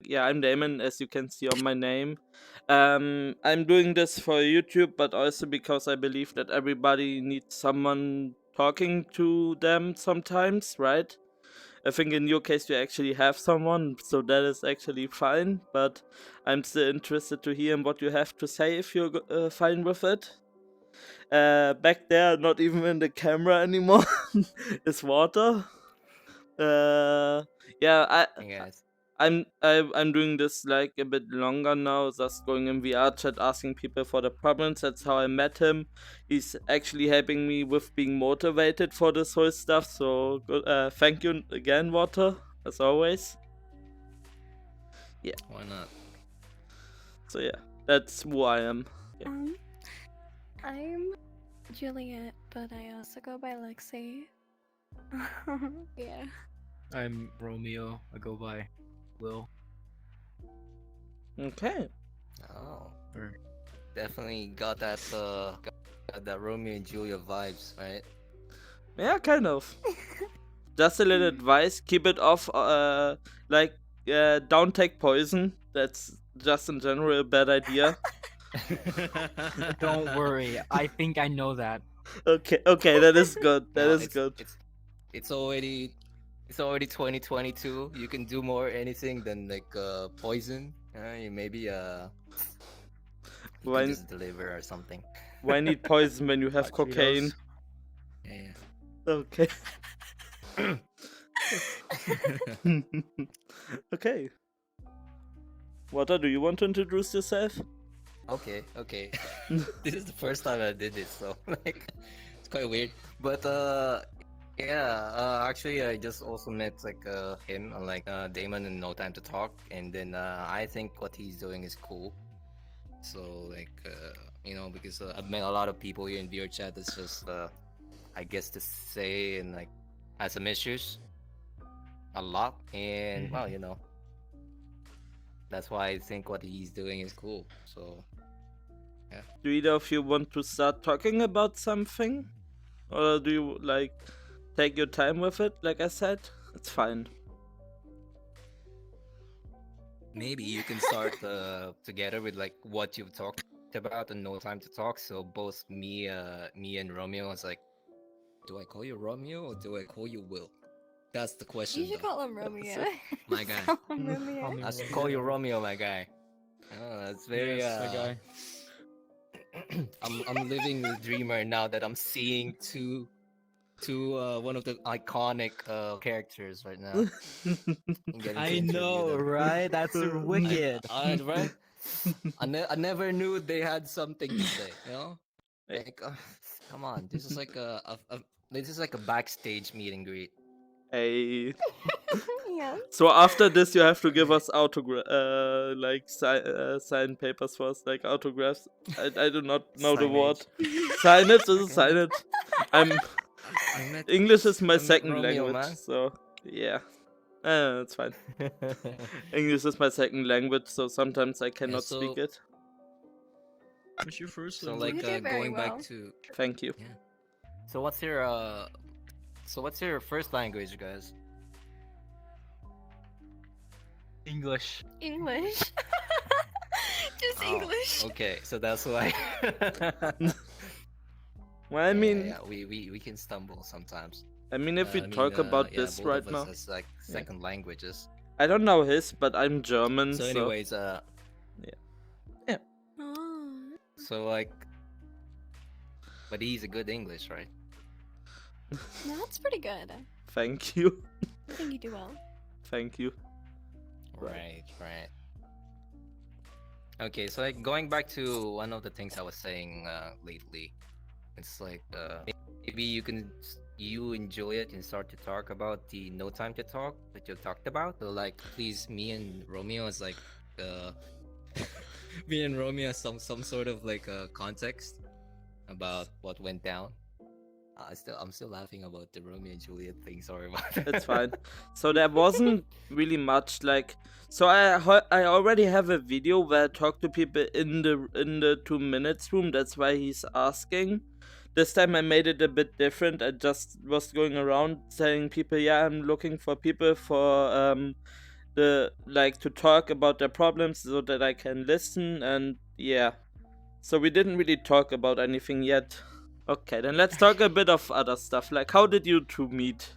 yeah, I'm Damon, as you can see on my name. I'm doing this for YouTube, but also because I believe that everybody needs someone talking to them sometimes, right? I think in your case you actually have someone, so that is actually fine. But I'm still interested to hear what you have to say if you're fine with it. Back there, not even in the camera anymore, is water. Yeah, Hey guys. I'm doing this like a bit longer now, just going in VR chat asking people for the problems. That's how I met him. He's actually helping me with being motivated for this whole stuff. So good. Thank you again, Water, as always. Yeah. Why not? So yeah, that's who I am. Yeah. I'm Juliet, but I also go by Lexi. Yeah. I'm Romeo. I go by Will. Okay. Oh, Or definitely got that Romeo and Julia vibes, right? Yeah, kind of. Just a little advice: keep it off. Like, don't take poison. That's just in general a bad idea. don't worry, I think I know that. Okay, that is good. That Now is good. it's already 2022. You can do more anything than like poison. Maybe you Why, can just deliver or something. why need poison when you have Hot cocaine? Cheetos. Yeah. Okay. Okay. Water, do you want to introduce yourself? Okay. This is the first time I did this, so like it's quite weird. But yeah, actually I just also met like him like Damon in No Time to Talk, and then I think what he's doing is cool. So like because I've met a lot of people here in VR chat that's just I guess to say and like has some issues a lot, and well that's why I think what he's doing is cool. So Do either of you want to start talking about something? Or do you like take your time with it, like I said? It's fine. maybe you can start together with like what you've talked about and No Time to Talk. So both me and Romeo was like, do I call you Romeo or do I call you Will? That's the You question, should though. call him Romeo. My guy. Call him Romeo. me I should Romeo. call you Romeo, my guy. Oh, that's very Yes, my guy. I'm living the dreamer now that I'm seeing two one of the iconic characters right now. And getting to I interview know, them. right? That's wicked. Right? I never knew they had something to say. Like, come on, this is like this is like a backstage meet and greet. Hey. Yeah. So after this, you have to give us like sign papers for us, like autographs. I do not know the word. Signage. This is signage. English is my I met second Romeo, language, man. so yeah. It's fine. English is my second language, so sometimes I cannot speak it. What's your first So language? like You did very going back well. to Thank you. yeah. So what's your first language, guys? English. English. Just Oh, English. okay, so that's why. Well, I mean, yeah, we can stumble sometimes. if we talk about yeah, this both right of us now, has like second languages. I don't know his, but I'm German, So so anyways, yeah. Oh. so like, but he's a good English, right? No, that's pretty good. Thank you. I think you do well. Thank you. Right. Okay, so like going back to one of the things I was saying lately, it's like maybe you enjoy it and start to talk about the No Time to Talk that you talked about. So like, please, me and Romeo is like me and Romeo has some sort of like context about what went down. I'm still laughing about the Romeo and Juliet thing. Sorry about that. It's fine. So there wasn't really much like. So I already have a video where I talk to people in the 2 minutes room. That's why he's asking. This time I made it a bit different. I just was going around telling people, yeah, I'm looking for people for to talk about their problems so that I can listen, and yeah. So we didn't really talk about anything yet. Okay, then let's talk a bit of other stuff. Like, how did you two meet?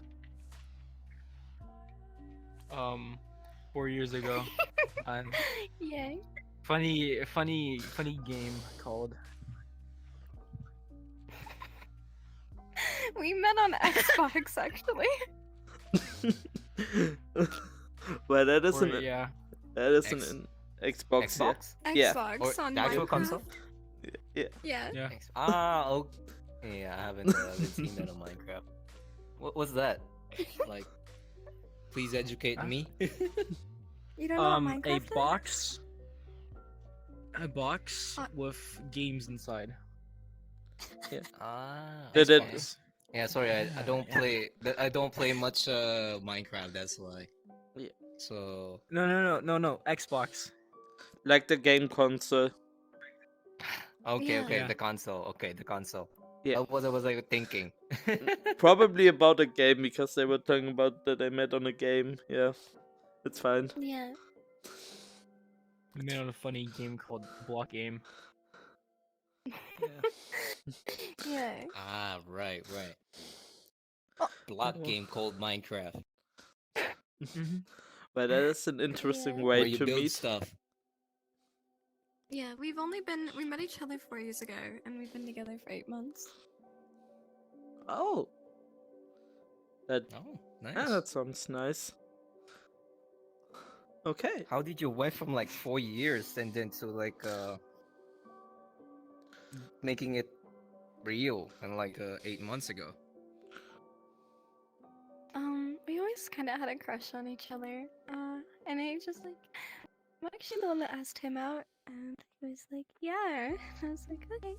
4 years ago, on Yay. funny game called. We met on Xbox actually. Well, that is Or an yeah, X- Xbox, yeah. Xbox? Yeah. Xbox Or on the actual Minecraft. console? Yeah. Yeah. yeah. Okay. Yeah, I haven't seen that on Minecraft. What's that? Like, please educate Huh? me. You don't know what Minecraft A is? box. A box Uh, with games inside. Did it- Xbox. Yeah, sorry, I don't Yeah. play. I don't play much Minecraft. That's why. Yeah. So No. Xbox. Like the game console. okay, Yeah. Yeah. the console. Okay, the console. Yeah. What was I thinking? Probably about a game because they were talking about that they met on a game. Yeah. It's fine. Yeah. We made on a funny game called Block Game. Yeah. Right. Oh. Block Oh. game called Minecraft, But that is an interesting Yeah. way where you to build meet. stuff. Yeah, we met each other 4 years ago, and we've been together for 8 months. Oh. That Oh, nice. that sounds nice. Okay. How did you went from like 4 years and then to like making it real and like 8 months ago? We always kind of had a crush on each other. And I just like, I'm actually the one that asked him out, and he was like, yeah. I was like, okay.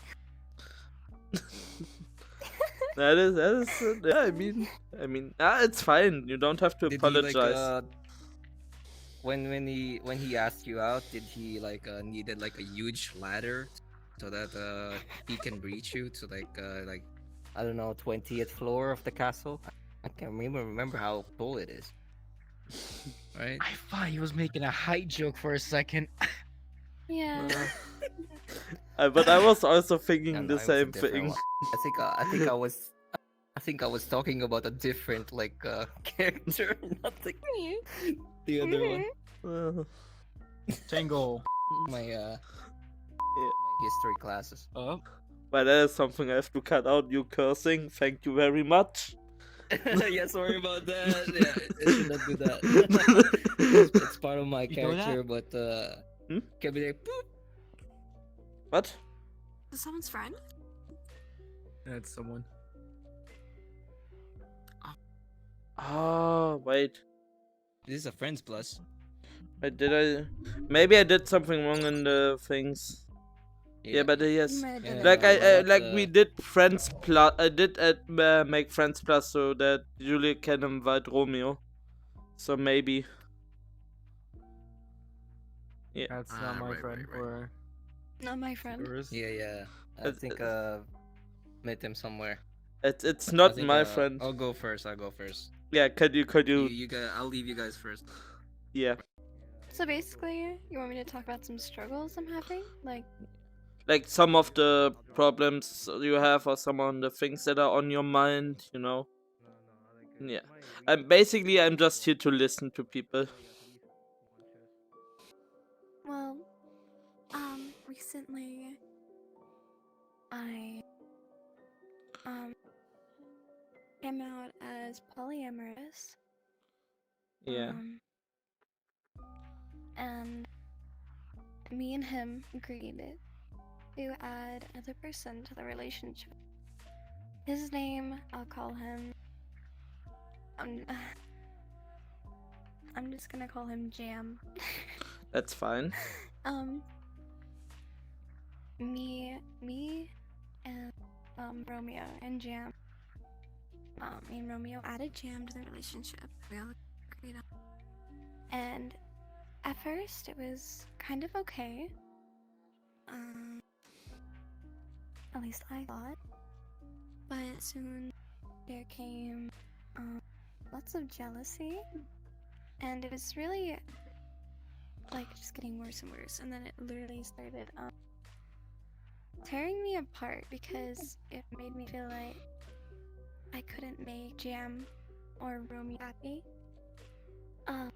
that is yeah, I mean, it's fine. You don't have to Did apologize. he like when he asked you out, did he like needed like a huge ladder so that he can reach you to like I don't know 20th floor of the castle? I can't remember how tall it is. Right? I thought he was making a height joke for a second. Yeah. But I was also No, thinking no, the it was a same different thing. one. I think I was talking about a different like character, not the other one. Uh, Tango. My yeah. my history classes. Oh. But that is something I have to cut out. You cursing. Thank you very much. Yeah, sorry about that. Yeah, I should not do that. It's part of my You know that? character, but can be like boop. What? Is someone's friend? That's someone. Oh, wait. This is a friends plus. Did I? Maybe I did something wrong in the things. Yeah, but You yes. might have done Yeah, it. Like well, like that's, we did friends plus. I did make friends plus so that Juliet can invite Romeo. So maybe. Yeah. That's not my right, friend. right. Or Not my friend. yours. Yeah. I It's- think met him somewhere. It's I not think, my friend. I'll go first. Yeah, could you You guys, I'll leave you guys first. yeah. So basically, you want me to talk about some struggles I'm having? Like some of the problems you have or some of the things that are on your mind, you know. Yeah. I'm just here to listen to people. well, recently, I, came out as polyamorous. Yeah. And me and him agreed to add another person to the relationship. His name, I'll call him. I'm just gonna call him Jam. That's fine. Me and Romeo and Jam. Me and Romeo added Jam to the relationship. We all agreed on. And at first, it was kind of okay. At least I thought. But soon there came lots of jealousy and it was really like just getting worse and worse, and then it literally started tearing me apart because it made me feel like I couldn't make Jam or Romeo happy. Um,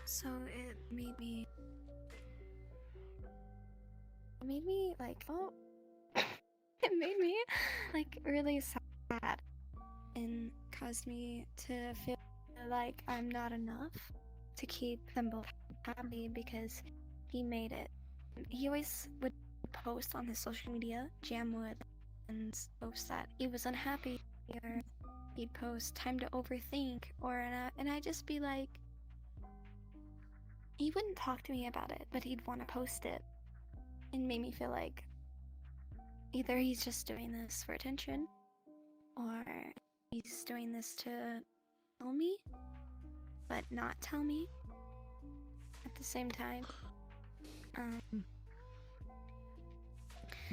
so it made me like it made me like really sad and caused me to feel like I'm not enough to keep them both happy because he made it. He always would post on his social media, Jam would, and post that he was unhappy, or he'd post time to overthink, and I'd just be like, he wouldn't talk to me about it, but he'd want to post it, and made me feel like either he's just doing this for attention, or he's doing this to tell me, but not tell me at the same time.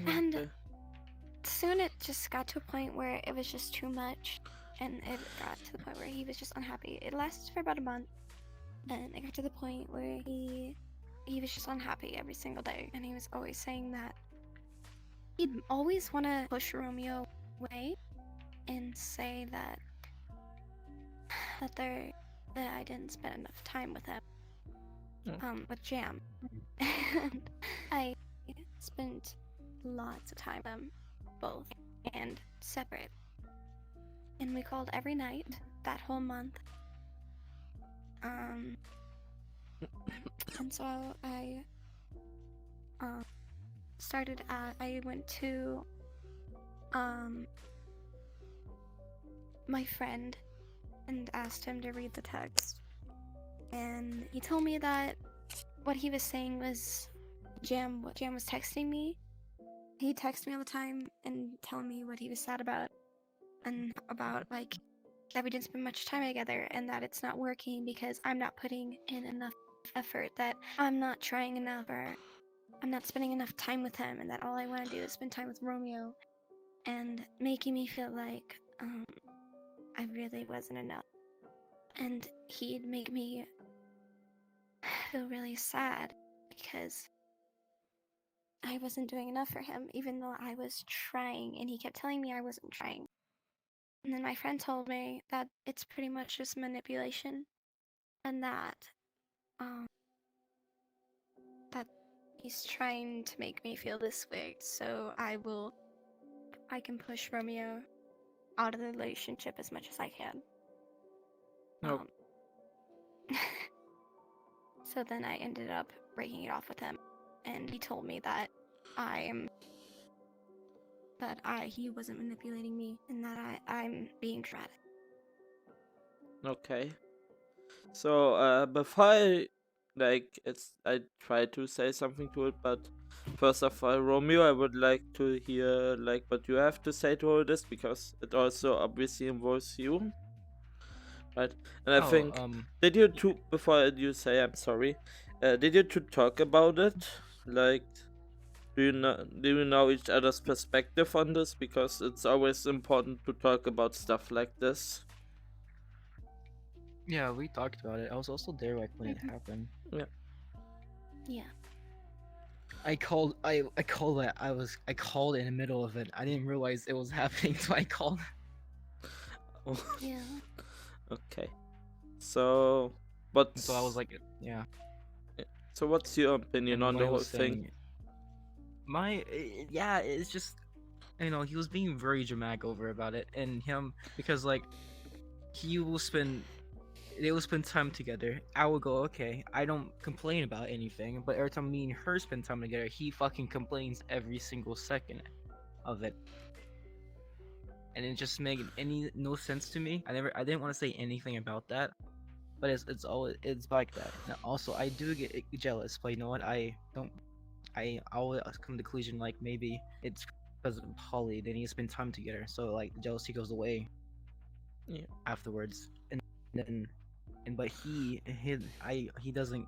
And Okay. soon it just got to a point where it was just too much, and it got to the point where he was just unhappy. It lasted for about a month, and it got to the point where he was just unhappy every single day, and he was always saying that he'd always want to push Romeo away and say that I didn't spend enough time with him, with Jam. And I spent lots of time with them both and separate. And we called every night that whole month. And so I I went to my friend and asked him to read the text. And he told me that what he was saying was Jam was texting me. He texted me all the time and telling me what he was sad about, and about like that we didn't spend much time together, and that it's not working because I'm not putting in enough effort, that I'm not trying enough, or I'm not spending enough time with him, and that all I want to do is spend time with Romeo, and making me feel like I really wasn't enough. And he'd make me feel really sad because I wasn't doing enough for him, even though I was trying, and he kept telling me I wasn't trying. And then my friend told me that it's pretty much just manipulation, and that that he's trying to make me feel this way, so I can push Romeo out of the relationship as much as I can. Nope. So then I ended up breaking it off with him, and he told me that he wasn't manipulating me, and that I'm being dramatic. Okay. So before I try to say something to it, but first of all, Romeo, I would like to hear like what you have to say to all this, because it also obviously involves you, right? And I think, did you two, before you say I'm sorry, did you two talk about it? Like, do you know each other's perspective on this? Because it's always important to talk about stuff like this. Yeah, we talked about it. I was also there like when it happened. Yeah. I called in the middle of it. I didn't realize it was happening, so I called. Yeah. Okay. So, but So I was like, yeah. so what's your opinion And on what the I whole was thing? saying, yeah, it's just, he was being very dramatic over about it, and him, because like they will spend time together. I will go, okay, I don't complain about anything, but every time me and her spend time together, he fucking complains every single second of it. And it just made no sense to me. I didn't want to say anything about that, but it's like that. And also, I do get jealous, but you know what? I always come to the conclusion like maybe it's because of Holly. They need to spend time together, so like the jealousy goes away. Yeah. Afterwards, but he doesn't.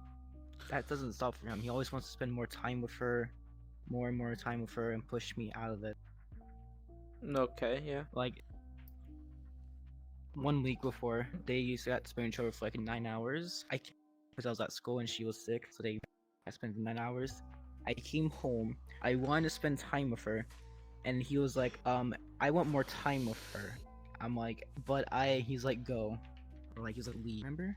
That doesn't stop for him. He always wants to spend more time with her, more and more time with her, and push me out of it. Okay, yeah. Like, 1 week before they used to got to spend each other for like 9 hours. Because I was at school and she was sick, so I spent 9 hours. I came home. I wanted to spend time with her, and he was like, I want more time with her. I'm like, but he's like, go, or like he's like, leave. Remember?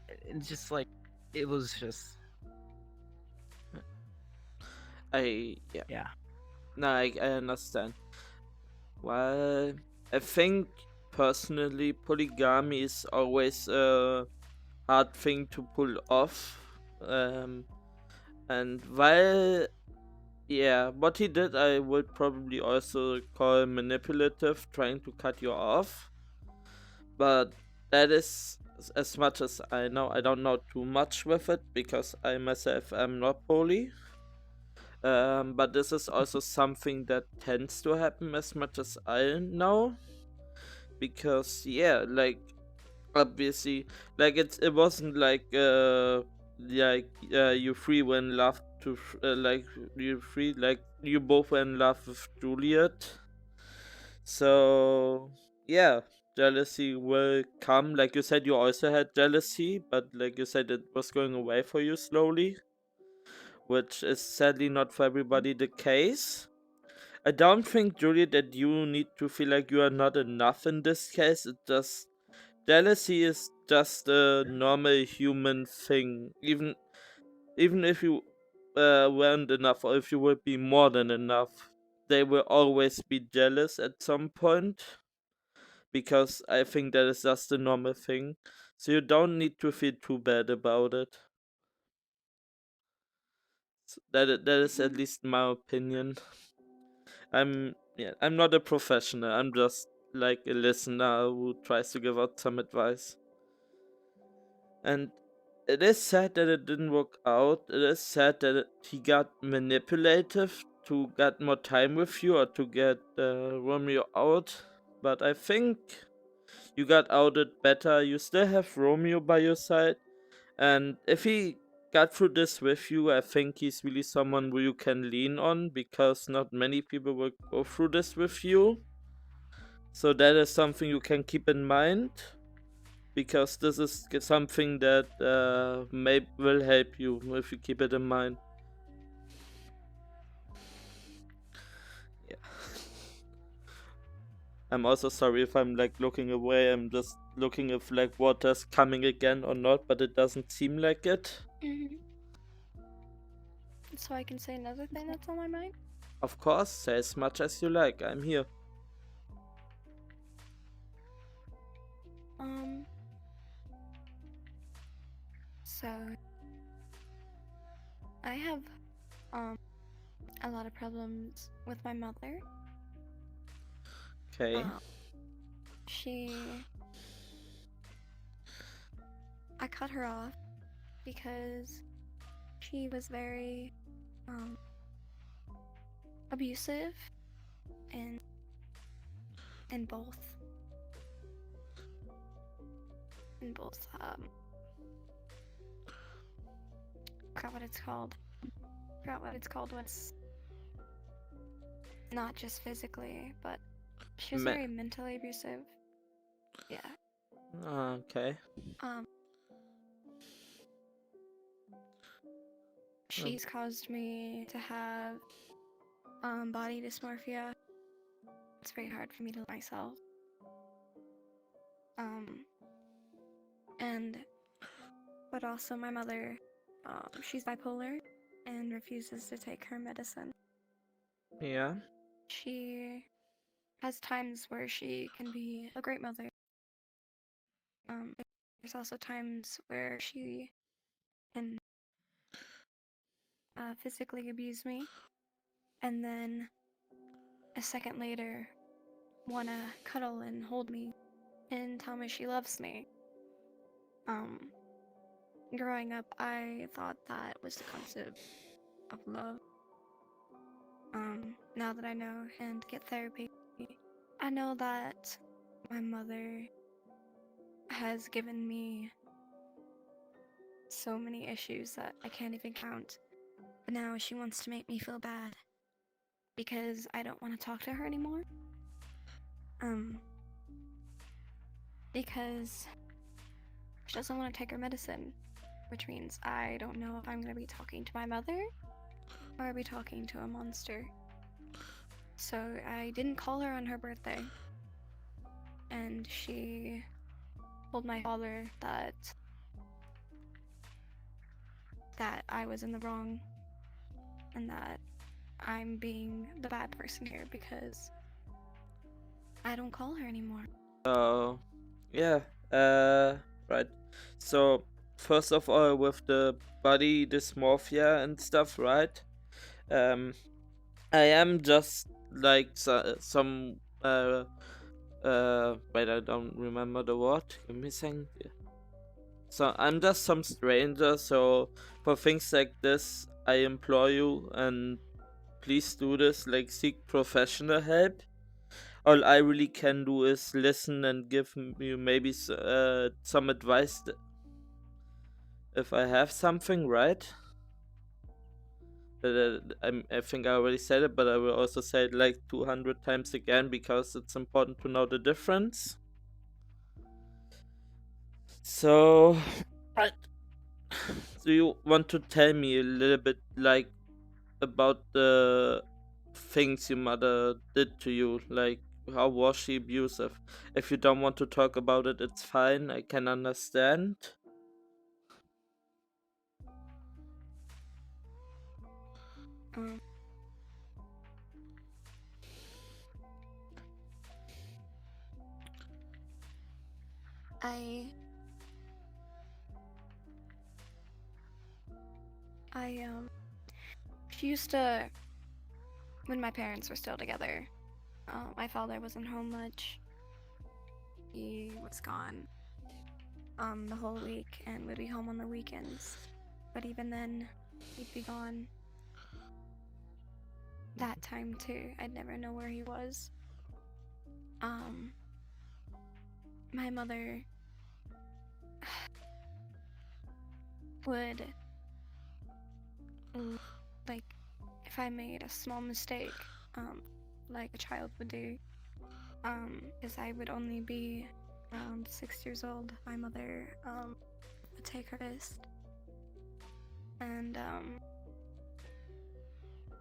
It's just like, it was just, Yeah. yeah. No, I understand. Well, I think personally polygamy is always a hard thing to pull off. And while, yeah, what he did I would probably also call manipulative, trying to cut you off. But that is as much as I know. I don't know too much with it because I myself am not poly. But this is also something that tends to happen as much as I know. Because yeah, like obviously, like it wasn't like you three were in love to like you three like you both were in love with Juliet. So yeah, jealousy will come. Like you said, you also had jealousy, but like you said, it was going away for you slowly, which is sadly not for everybody the case. I don't think, Juliet, that you need to feel like you are not enough in this case. It just jealousy is just a normal human thing. Even if you weren't enough, or if you would be more than enough, they will always be jealous at some point. Because I think that is just a normal thing. So you don't need to feel too bad about it. That is at least my opinion. I'm not a professional. I'm just like a listener who tries to give out some advice. And it is sad that it didn't work out. It is sad that he got manipulative to get more time with you or to get Romeo out. But I think you got outed better. You still have Romeo by your side. And if he got through this with you, I think he's really someone who you can lean on because not many people will go through this with you. So that is something you can keep in mind because this is something that may will help you if you keep it in mind. Yeah. I'm also sorry if I'm like looking away. I'm just looking if like water's coming again or not, but it doesn't seem like it. Mhm. So I can say another thing that's on my mind. Of course, say as much as you like. I'm here. Um. So I have a lot of problems with my mother. Okay. I cut her off because she was very abusive in both forgot what it's called. Forgot what it's called when it's not just physically, but she was very mentally abusive. Yeah. Okay. She's caused me to have body dysmorphia. It's very hard for me to love myself. But also my mother, she's bipolar and refuses to take her medicine. Yeah. She has times where she can be a great mother. There's also times where she can physically abuse me, and then a second later wanna cuddle and hold me and tell me she loves me. Growing up, I thought that was the concept of love. Now that I know and get therapy, I know that my mother has given me so many issues that I can't even count. But now she wants to make me feel bad because I don't want to talk to her anymore. because she doesn't want to take her medicine, which means I don't know if I'm going to be talking to my mother or be talking to a monster. So I didn't call her on her birthday, and she told my father that I was in the wrong and that I'm being the bad person here because I don't call her anymore. Oh, yeah. Right. So first of all, with the body dysmorphia and stuff, right? I am just like some wait, I don't remember the word. Give me a second. Yeah. So I'm just some stranger. So for things like this, I implore you and please do this. Like seek professional help. All I really can do is listen and give you maybe some advice if I have something, right? I think I already said it, but I will also say it like 200 times again because it's important to know the difference. So, right. Do you want to tell me a little bit like about the things your mother did to you? Like, how was she abusive? If you don't want to talk about it, it's fine. I can understand. Um, I she used to, when my parents were still together, my father wasn't home much. He was gone the whole week and would be home on the weekends. But even then, he'd be gone that time too. I'd never know where he was. My mother would, like, if I made a small mistake, like a child would do, because I would only be around 6 years old, my mother would take her fist and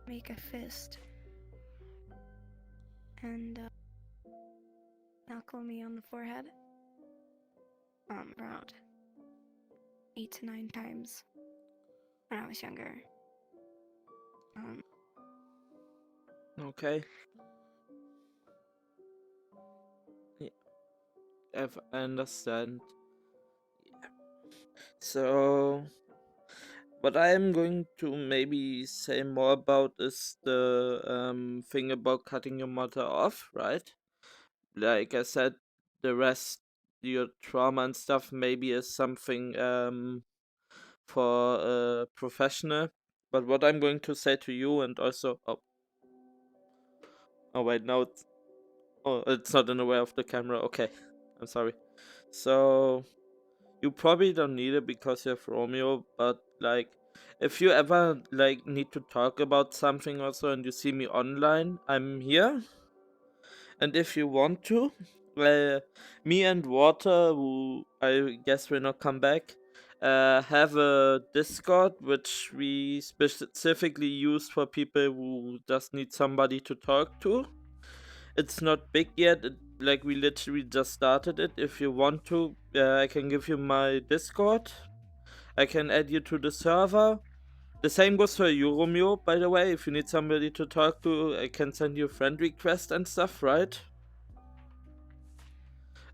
make a fist and knuckle me on the forehead around 8 to 9 times when I was younger. Okay. Yeah, I understand. Yeah. So, what I am going to maybe say more about is the thing about cutting your mother off, right? Like I said, the rest, your trauma and stuff, maybe is something for a professional. But what I'm going to say to you, and also, oh wait, now it's not in the way of the camera. Okay, I'm sorry. So you probably don't need it because you have Romeo, but like if you ever like need to talk about something also and you see me online, I'm here. And if you want to, me and Water, who I guess will not come back, have a Discord which we specifically use for people who just need somebody to talk to. It's not big yet. Like we literally just started it. If you want to, I can give you my Discord. I can add you to the server. The same goes for you, Romeo, by the way. If you need somebody to talk to, I can send you a friend request and stuff, right?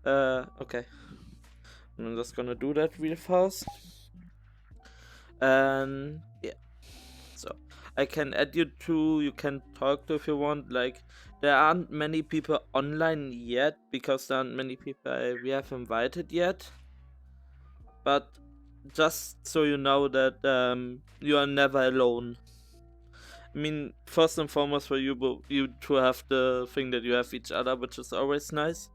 Okay. I'm just gonna do that real fast. And yeah. So I can add you to, you can talk to if you want. Like, there aren't many people online yet because there aren't many people we have invited yet. But just so you know that you are never alone. I mean, first and foremost for you, but you two have the thing that you have each other, which is always nice.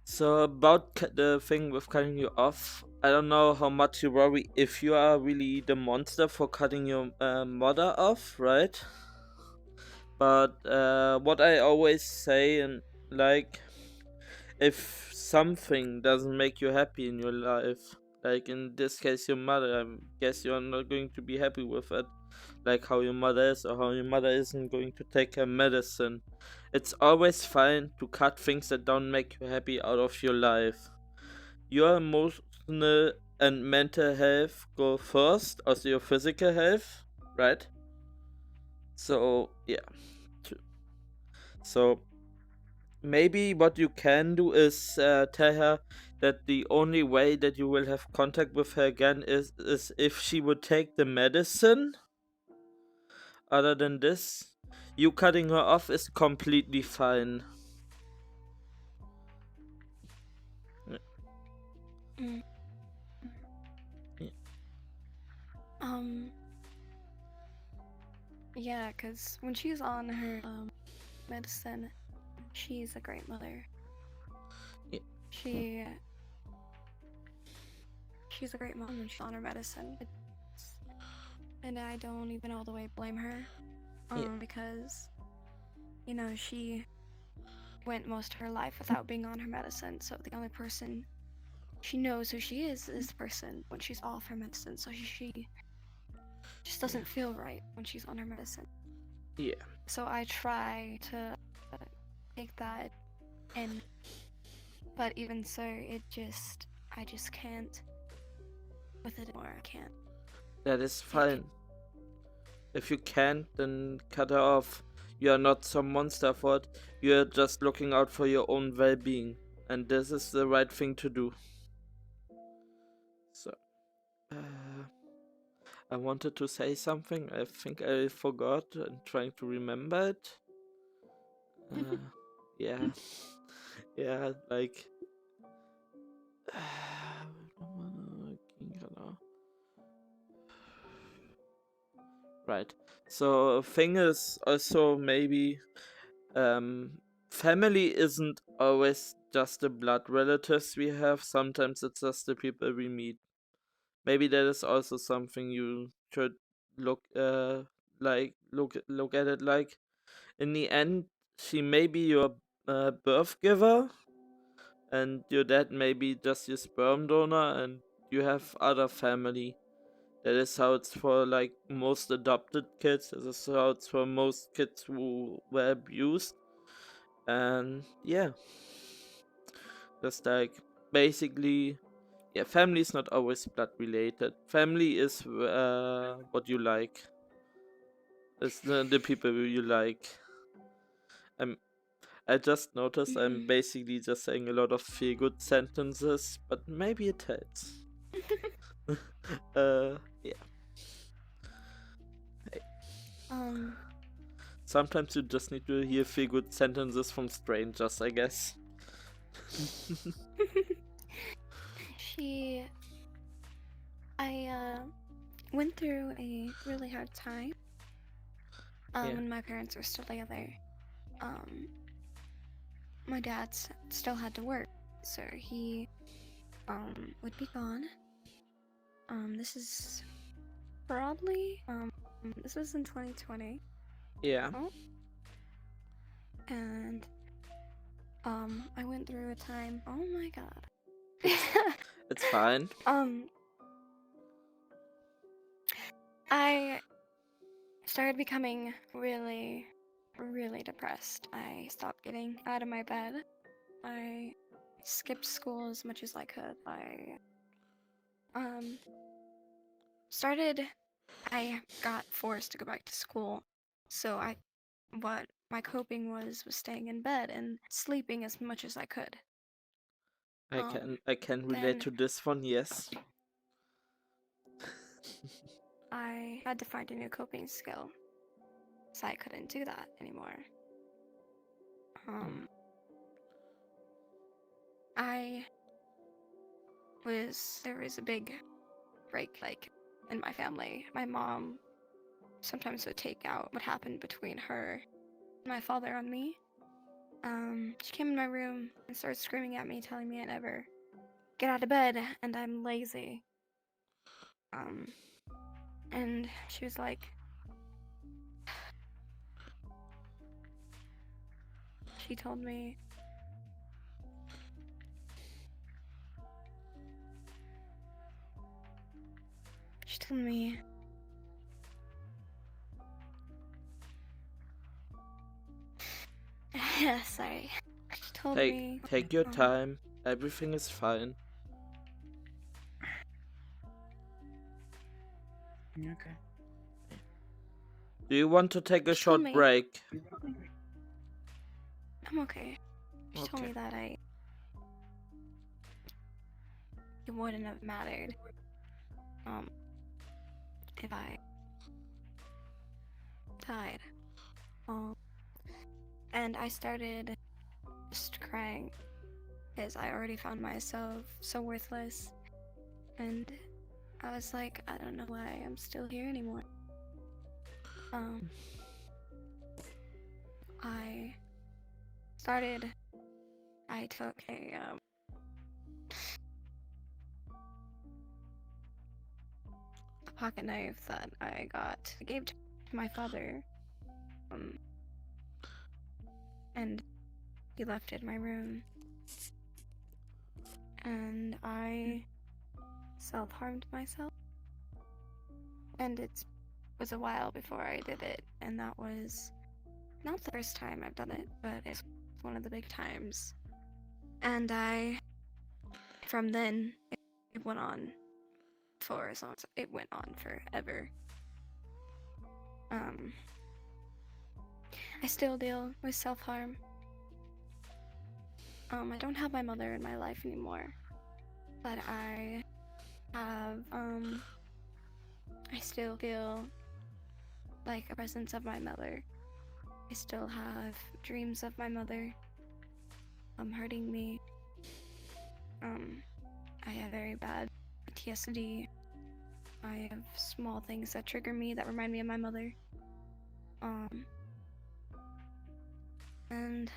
So about the thing with cutting you off, I don't know how much you worry if you are really the monster for cutting your mother off, right? But what I always say, and like, if something doesn't make you happy in your life, like in this case your mother, I guess you're not going to be happy with it, like how your mother is or how your mother isn't going to take her medicine. It's always fine to cut things that don't make you happy out of your life. Your emotional and mental health go first, also your physical health, right? So yeah. So maybe what you can do is tell her that the only way that you will have contact with her again is if she would take the medicine. Other than this, you cutting her off is completely fine. Mm. Yeah. Um. Yeah, cause when she's on her medicine, she's a great mother. Yeah. She she's a great mom when she's on her medicine. And I don't even all the way blame her. Yeah. Because you know she went most of her life without being on her medicine, so the only person she knows who she is this person when she's off her medicine. So she just doesn't feel right when she's on her medicine. Yeah. So I try to take that in, but even so, I just can't with it anymore. I can't. That is Take it. fine. If you can't, then cut her off. You are not some monster for it. You are just looking out for your own well-being, and this is the right thing to do. So, I wanted to say something. I think I forgot and trying to remember it. Yeah, yeah, like. Right. So, thing is also maybe family isn't always just the blood relatives we have. Sometimes it's just the people we meet. Maybe that is also something you should look at it like. In the end, she may be your birth giver, and your dad may be just your sperm donor, and you have other family. That is how it's for like most adopted kids. This is how it's for most kids who were abused. And yeah, just like basically, yeah, family is not always blood related. Family is what you like. It's the people you like. I'm. I just noticed I'm basically just saying a lot of feel good sentences, but maybe it helps. Yeah. Hey. um. Sometimes you just need to hear feel good sentences from strangers, I guess. she. I went through a really hard time. Yeah. When my parents were still together. Um. My dad still had to work, so he would be gone. This is probably this was in 2020. Yeah. Oh. And I went through a time. Oh my god. It's fine. I started becoming really, really depressed. I stopped getting out of my bed. I skipped school as much as I could. Um I got forced to go back to school. So what my coping was staying in bed and sleeping as much as I could. I can relate Then to this one, yes. I had to find a new coping skill. So I couldn't do that anymore. I there was a big break like in my family. My mom sometimes would take out what happened between her and my father on me. She came in my room and started screaming at me, telling me I never get out of bed and I'm lazy. And she was like, she told me She told me. Yeah, sorry. She told me. Take your time. Everything is fine. Okay. Do you want to take a She told short me- break? I'm okay. She told Okay. me that it wouldn't have mattered. If I died. And I started just crying because I already found myself so worthless. And I was like, I don't know why I'm still here anymore. I took a pocket knife that I gave to my father. And he left it in my room. And I self-harmed myself. And it was a while before I did it, and that was not the first time I've done it, but it's one of the big times. And from then, it went on for as long as it went on forever. I still deal with self-harm. I don't have my mother in my life anymore, but I have, I still feel like a presence of my mother. I still have dreams of my mother, hurting me. I have very bad PTSD. I have small things that trigger me that remind me of my mother. And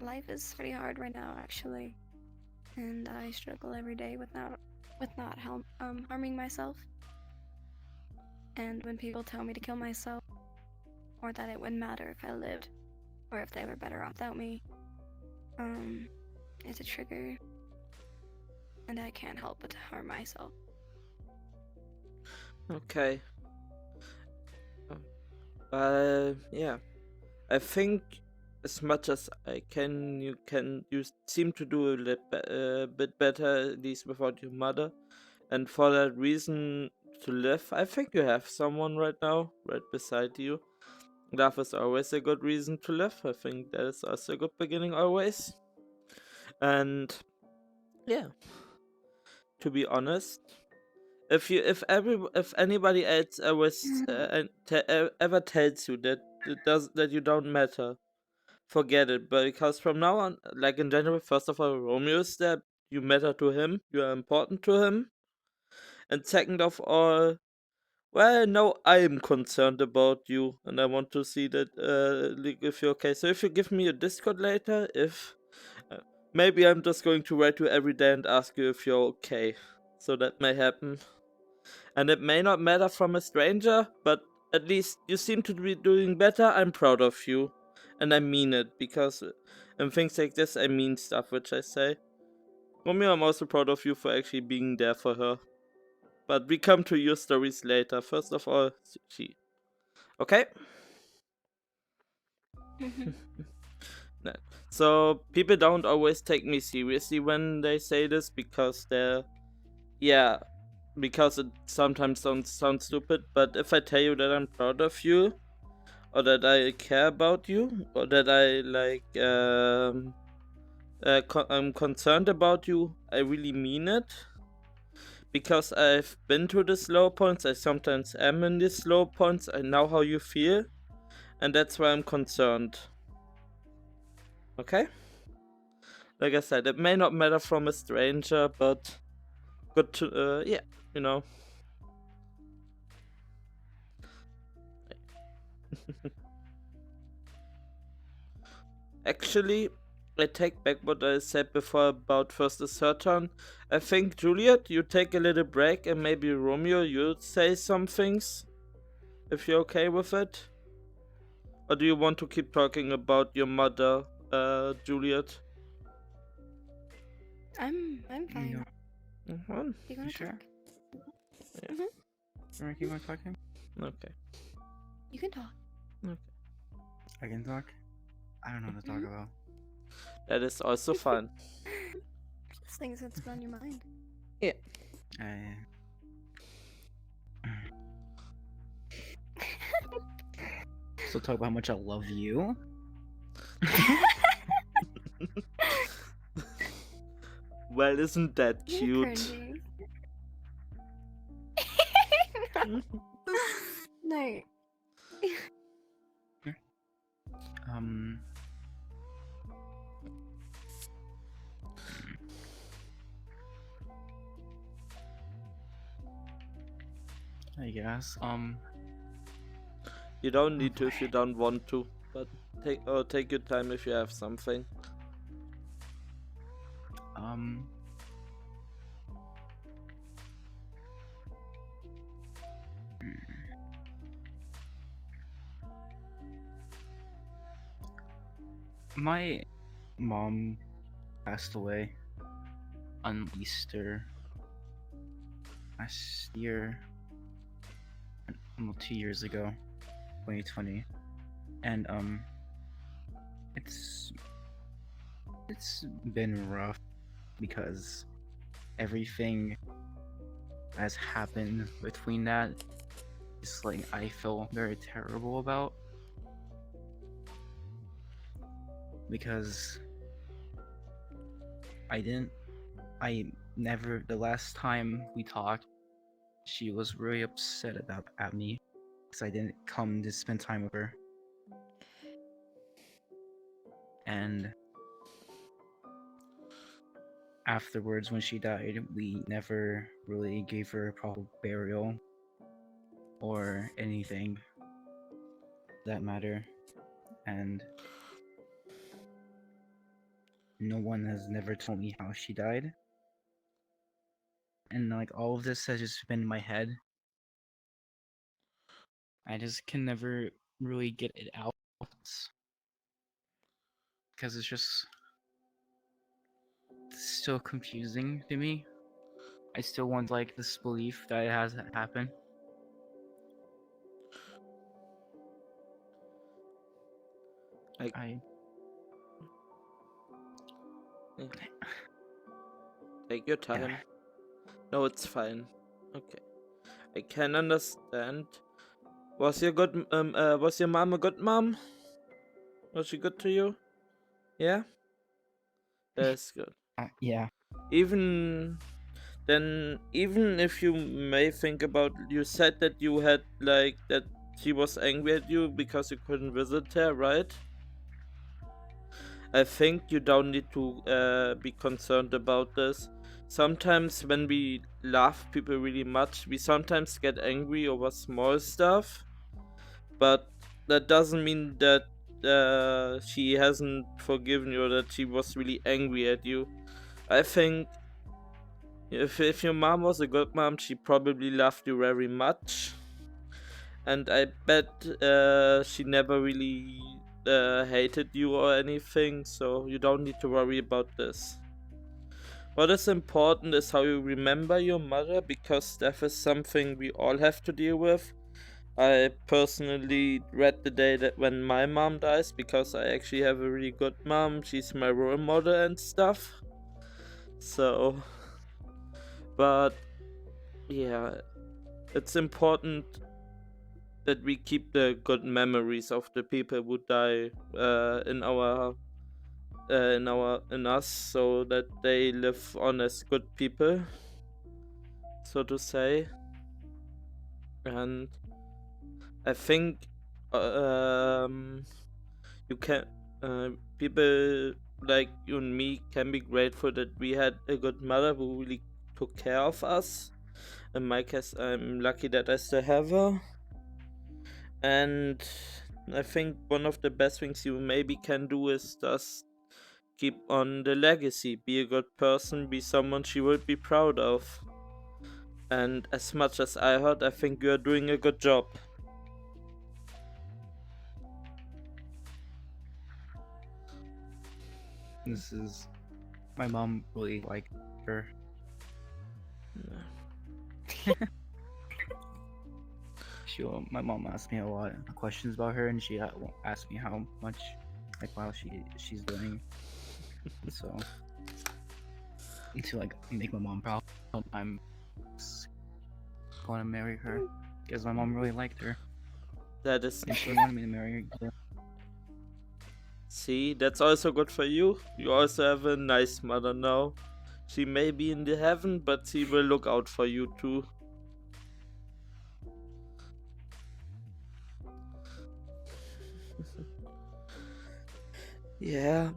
life is pretty hard right now, actually. And I struggle every day with not harming myself. And when people tell me to kill myself, or that it wouldn't matter if I lived, or if they were better off without me, it's a trigger, and I can't help but to harm myself. Okay. Yeah. I think as much as I can, you seem to do a bit better, at least without your mother. And for that reason to live, I think you have someone right now, right beside you. Love is always a good reason to live. I think that is also a good beginning always. And yeah, to be honest, if anybody else ever tells you that you don't matter, forget it. But because from now on, like in general, first of all, Romeo is there. You matter to him. You are important to him. And second of all, well, no, I'm concerned about you, and I want to see that like, if you're okay. So if you give me a Discord later, if maybe I'm just going to write you every day and ask you if you're okay. So that may happen. And it may not matter from a stranger, but at least you seem to be doing better. I'm proud of you. And I mean it, because in things like this, I mean stuff which I say. Romeo, I'm also proud of you for actually being there for her. But we come to your stories later. First of all, she. Okay? No. So, people don't always take me seriously when they say this because they're. Yeah, because it sometimes sounds stupid, but if I tell you that I'm proud of you, or that I care about you, or that I I'm concerned about you, I really mean it. Because I've been through the slow points, I sometimes am in these slow points, I know how you feel, and that's why I'm concerned. Okay? Like I said, it may not matter from a stranger, but good to, yeah, you know. Actually, I take back what I said before about first is her turn. I think, Juliet, you take a little break, and maybe Romeo, you say some things, if you're okay with it. Or do you want to keep talking about your mother, Juliet? I'm fine. No. Mhm. You gonna Sure. talk? Yeah. Mhm. You wanna keep on talking? Okay. You can talk. I can talk. I don't know what to talk about. That is also fun. Just things that's been on your mind. I... So talk about how much I love you. Well, isn't that You're cute? cringy. No. Um. I guess. You don't need to if you don't want to, but take your time if you have something. Um. My mom passed away on Easter last year, 2 years ago, 2020, and it's been rough because everything has happened between that. It's like I feel very terrible about because I never, the last time we talked, she was really upset at me because I didn't come to spend time with her. And afterwards, when she died, we never really gave her a proper burial or anything that matter. And no one has never told me how she died. And like all of this has just been in my head. I just can never really get it out because it's just still confusing to me. I still want like this belief that it has happened. I Take your time. No, it's fine. Okay. I can understand. Was your mom a good mom? Was she good to you? Yeah? That's good. Yeah. Even even if you may think about, you said that you had like that she was angry at you because you couldn't visit her, right? I think you don't need to be concerned about this. Sometimes when we love people really much, we sometimes get angry over small stuff, but that doesn't mean that she hasn't forgiven you or that she was really angry at you. I think if your mom was a good mom, she probably loved you very much, and I bet she never really hated you or anything, so you don't need to worry about this. What is important is how you remember your mother, because death is something we all have to deal with. I personally dread the day that when my mom dies, because I actually have a really good mom. She's my role model and stuff. So, but yeah, it's important that we keep the good memories of the people who die in us, so that they live on as good people, so to say. And I think you can people like you and me can be grateful that we had a good mother who really took care of us. In my case, I'm lucky that I still have her. And I think one of the best things you maybe can do is just keep on the legacy. Be a good person, be someone she would be proud of. And as much as I heard, I think you're doing a good job. This is my mom really liked her. my mom asked me a lot of questions about her, and she asked me how much, like, while she's doing. And so, to like make my mom proud, I'm going to marry her because my mom really liked her That is. and she wanted me to marry her. See, that's also good for you. You also have a nice mother now. She may be in the heaven, but she will look out for you too. Yeah.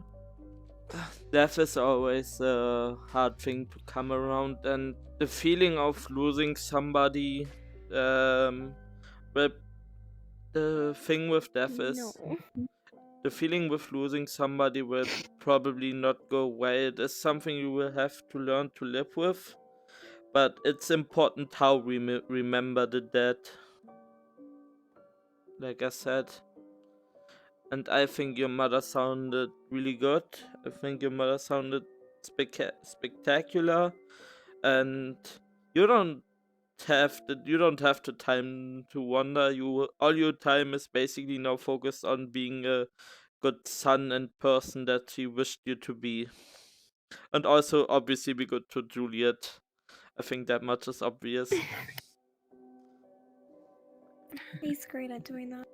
Death is always a hard thing to come around, and the feeling of losing somebody, but the thing with death is No. the feeling with losing somebody will probably not go away. It is something you will have to learn to live with, but it's important how we remember the dead, like I said. And I think your mother sounded really good. I think your mother sounded spectacular, and you don't have the time to wonder. All your time is basically now focused on being a good son and person that she wished you to be, and also obviously be good to Juliet. I think that much is obvious. He's great at doing that.